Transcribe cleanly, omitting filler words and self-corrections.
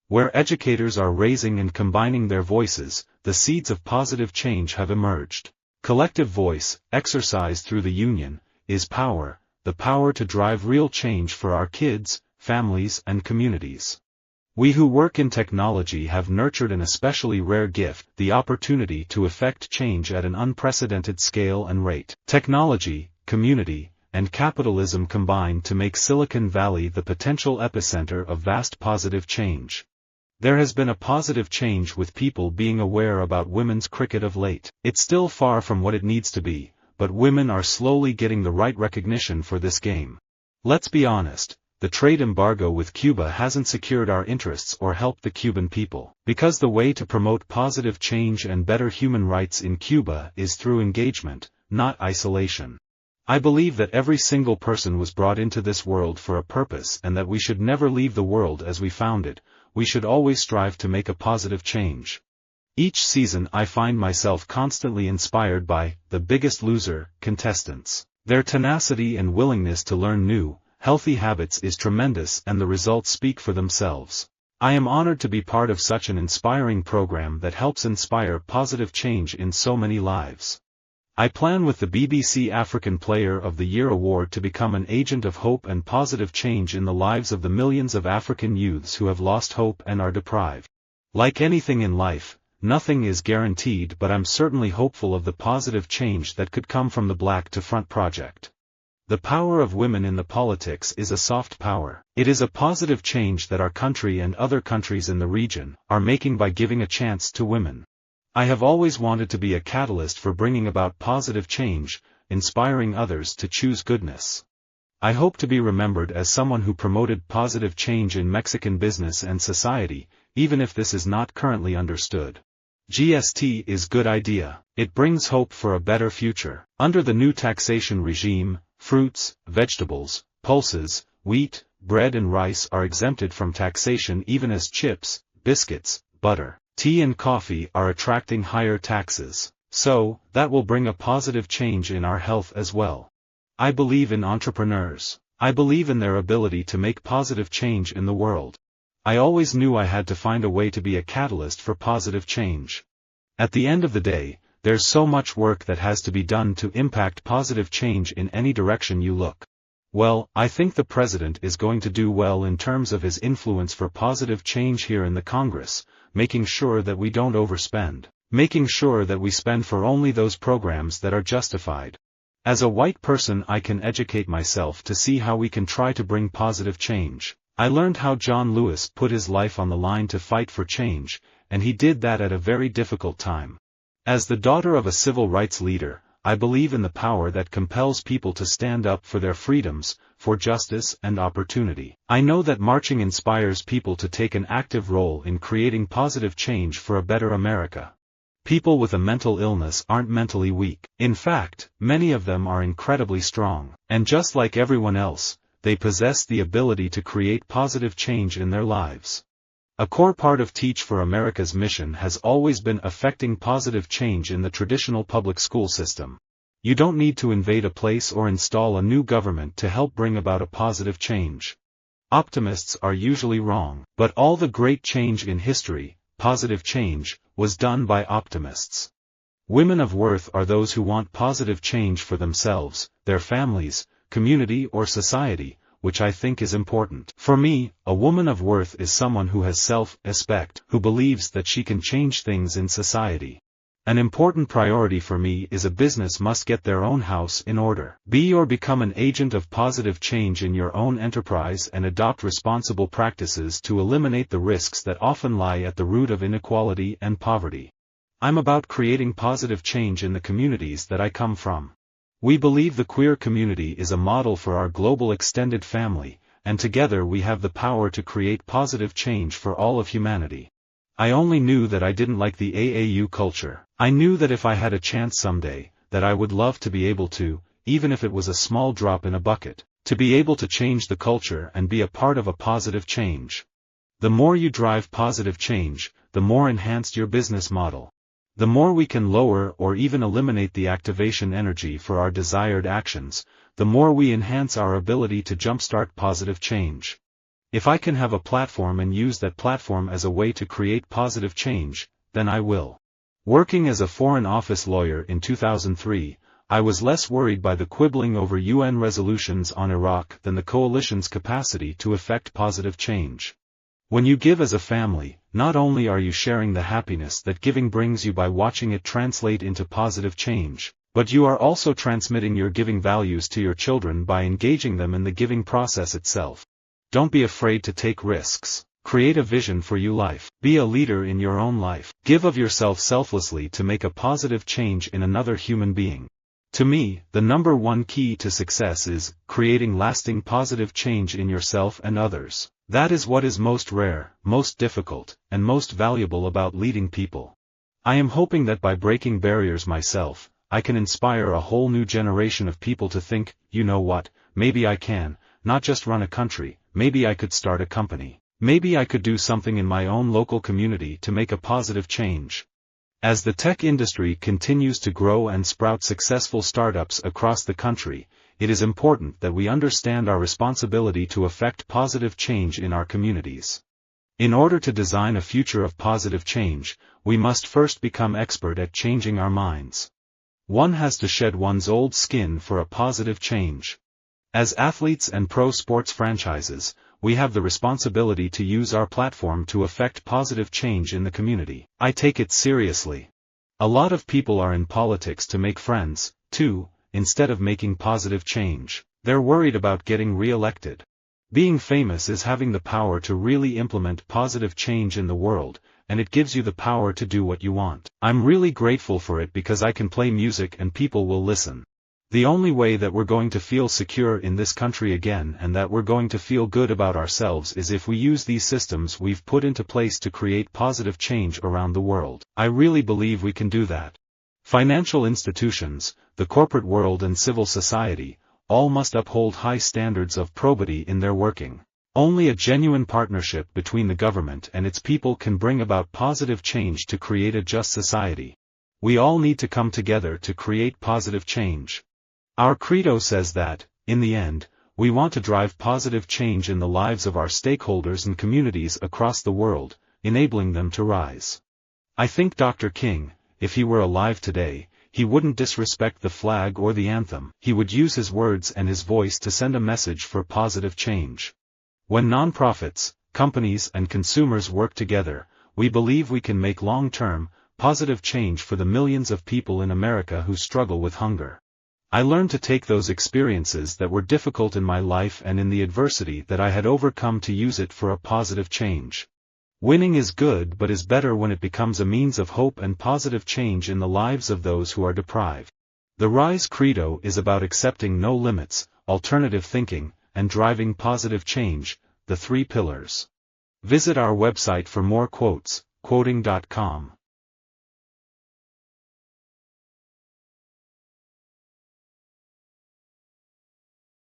Where educators are raising and combining their voices, the seeds of positive change have emerged. Collective voice, exercised through the union, is power, the power to drive real change for our kids, families and communities. We who work in technology have nurtured an especially rare gift, the opportunity to effect change at an unprecedented scale and rate. Technology, community, and capitalism combine to make Silicon Valley the potential epicenter of vast positive change. There has been a positive change with people being aware about women's cricket of late. It's still far from what it needs to be, but women are slowly getting the right recognition for this game. Let's be honest. The trade embargo with Cuba hasn't secured our interests or helped the Cuban people. Because the way to promote positive change and better human rights in Cuba is through engagement, not isolation. I believe that every single person was brought into this world for a purpose and that we should never leave the world as we found it. We should always strive to make a positive change. Each season I find myself constantly inspired by The Biggest Loser contestants. Their tenacity and willingness to learn new, healthy habits is tremendous and the results speak for themselves. I am honored to be part of such an inspiring program that helps inspire positive change in so many lives. I plan with the BBC African Player of the Year award to become an agent of hope and positive change in the lives of the millions of African youths who have lost hope and are deprived. Like anything in life, nothing is guaranteed, but I'm certainly hopeful of the positive change that could come from the Black to Front project. The power of women in the politics is a soft power. It is a positive change that our country and other countries in the region are making by giving a chance to women. I have always wanted to be a catalyst for bringing about positive change, inspiring others to choose goodness. I hope to be remembered as someone who promoted positive change in Mexican business and society, even if this is not currently understood. GST is good idea. It brings hope for a better future. Under the new taxation regime, fruits, vegetables, pulses, wheat, bread and rice are exempted from taxation, even as chips, biscuits, butter, tea and coffee are attracting higher taxes. So, that will bring a positive change in our health as well. I believe in entrepreneurs. I believe in their ability to make positive change in the world. I always knew I had to find a way to be a catalyst for positive change. At the end of the day, there's so much work that has to be done to impact positive change in any direction you look. Well, I think the president is going to do well in terms of his influence for positive change here in the Congress, making sure that we don't overspend, making sure that we spend for only those programs that are justified. As a white person, I can educate myself to see how we can try to bring positive change. I learned how John Lewis put his life on the line to fight for change, and he did that at a very difficult time. As the daughter of a civil rights leader, I believe in the power that compels people to stand up for their freedoms, for justice and opportunity. I know that marching inspires people to take an active role in creating positive change for a better America. People with a mental illness aren't mentally weak. In fact, many of them are incredibly strong. And just like everyone else, they possess the ability to create positive change in their lives. A core part of Teach for America's mission has always been effecting positive change in the traditional public school system. You don't need to invade a place or install a new government to help bring about a positive change. Optimists are usually wrong, but all the great change in history, positive change, was done by optimists. Women of worth are those who want positive change for themselves, their families, community or society, which I think is important. For me, a woman of worth is someone who has self-respect, who believes that she can change things in society. An important priority for me is a business must get their own house in order. Be or become an agent of positive change in your own enterprise and adopt responsible practices to eliminate the risks that often lie at the root of inequality and poverty. I'm about creating positive change in the communities that I come from. We believe the queer community is a model for our global extended family, and together we have the power to create positive change for all of humanity. I only knew that I didn't like the AAU culture. I knew that if I had a chance someday, that I would love to be able to, even if it was a small drop in a bucket, to be able to change the culture and be a part of a positive change. The more you drive positive change, the more enhanced your business model. The more we can lower or even eliminate the activation energy for our desired actions, the more we enhance our ability to jumpstart positive change. If I can have a platform and use that platform as a way to create positive change, then I will. Working as a Foreign Office lawyer in 2003, I was less worried by the quibbling over UN resolutions on Iraq than the coalition's capacity to effect positive change. When you give as a family, not only are you sharing the happiness that giving brings you by watching it translate into positive change, but you are also transmitting your giving values to your children by engaging them in the giving process itself. Don't be afraid to take risks. Create a vision for your life. Be a leader in your own life. Give of yourself selflessly to make a positive change in another human being. To me, the number one key to success is creating lasting positive change in yourself and others. That is what is most rare, most difficult, and most valuable about leading people. I am hoping that by breaking barriers myself, I can inspire a whole new generation of people to think, you know what, maybe I can, not just run a country, maybe I could start a company. Maybe I could do something in my own local community to make a positive change. As the tech industry continues to grow and sprout successful startups across the country, it is important that we understand our responsibility to effect positive change in our communities. In order to design a future of positive change, we must first become expert at changing our minds. One has to shed one's old skin for a positive change. As athletes and pro sports franchises, we have the responsibility to use our platform to effect positive change in the community. I take it seriously. A lot of people are in politics to make friends, too, instead of making positive change. They're worried about getting re-elected. Being famous is having the power to really implement positive change in the world, and it gives you the power to do what you want. I'm really grateful for it because I can play music and people will listen. The only way that we're going to feel secure in this country again and that we're going to feel good about ourselves is if we use these systems we've put into place to create positive change around the world. I really believe we can do that. Financial institutions, the corporate world and civil society, all must uphold high standards of probity in their working. Only a genuine partnership between the government and its people can bring about positive change to create a just society. We all need to come together to create positive change. Our credo says that, in the end, we want to drive positive change in the lives of our stakeholders and communities across the world, enabling them to rise. I think Dr. King, if he were alive today, he wouldn't disrespect the flag or the anthem. He would use his words and his voice to send a message for positive change. When nonprofits, companies and consumers work together, we believe we can make long-term, positive change for the millions of people in America who struggle with hunger. I learned to take those experiences that were difficult in my life and in the adversity that I had overcome to use it for a positive change. Winning is good but is better when it becomes a means of hope and positive change in the lives of those who are deprived. The RISE credo is about accepting no limits, alternative thinking, and driving positive change, the three pillars. Visit our website for more quotes, quoting.com.